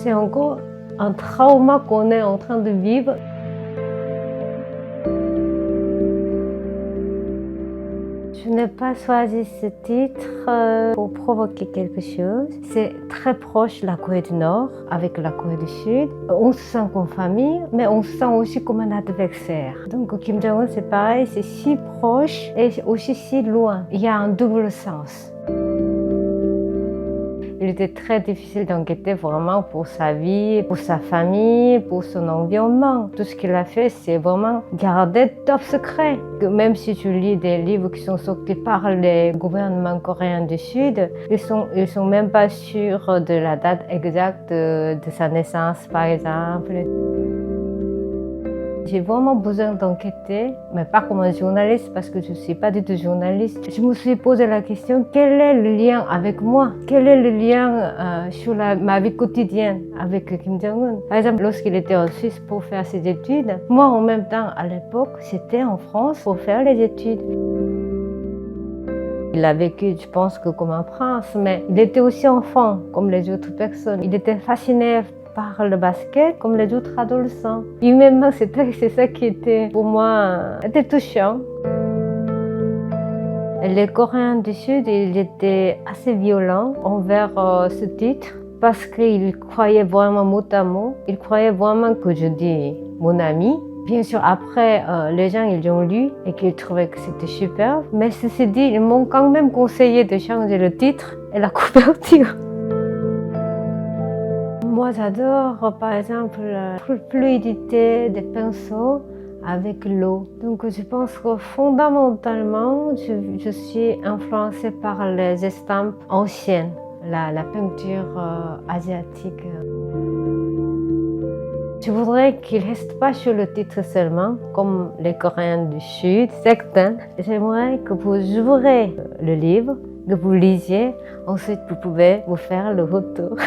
c'est encore un trauma qu'on est en train de vivre. Je n'ai pas choisi ce titre pour provoquer quelque chose. C'est très proche de la Corée du Nord avec la Corée du Sud. On se sent comme famille, mais on se sent aussi comme un adversaire. Donc Kim Jong-un, c'est pareil, c'est si proche et aussi si loin. Il y a un double sens. Il était très difficile d'enquêter vraiment pour sa vie, pour sa famille, pour son environnement. Tout ce qu'il a fait, c'est vraiment garder top secret. Que même si tu lis des livres qui sont sortis par les gouvernements coréens du Sud, ils sont même pas sûrs de la date exacte de sa naissance, par exemple. J'ai vraiment besoin d'enquêter, mais pas comme un journaliste parce que je ne suis pas du tout journaliste. Je me suis posé la question, quel est le lien avec moi? Quel est le lien sur ma vie quotidienne avec Kim Jong-un? Par exemple, lorsqu'il était en Suisse pour faire ses études, moi en même temps à l'époque, j'étais en France pour faire les études. Il a vécu, je pense, que comme un prince, mais il était aussi enfant, comme les autres personnes. Il était fasciné par le basket, comme les autres adolescents. Humainement, c'est ça qui était, pour moi, était touchant. Les Coréens du Sud, ils étaient assez violents envers ce titre, parce qu'ils croyaient vraiment mot à mot. Ils croyaient vraiment que je dis mon ami. Bien sûr, après, les gens, ils ont lu et qu'ils trouvaient que c'était superbe. Mais ceci dit, ils m'ont quand même conseillé de changer le titre et la couverture. Moi, j'adore, par exemple, la fluidité des pinceaux avec l'eau. Donc, je pense que fondamentalement, je suis influencée par les estampes anciennes, la peinture asiatique. Je voudrais qu'il ne reste pas sur le titre seulement, comme les Coréens du Sud, certains. J'aimerais que vous ouvriez le livre, que vous lisiez. Ensuite, vous pouvez vous faire le retour.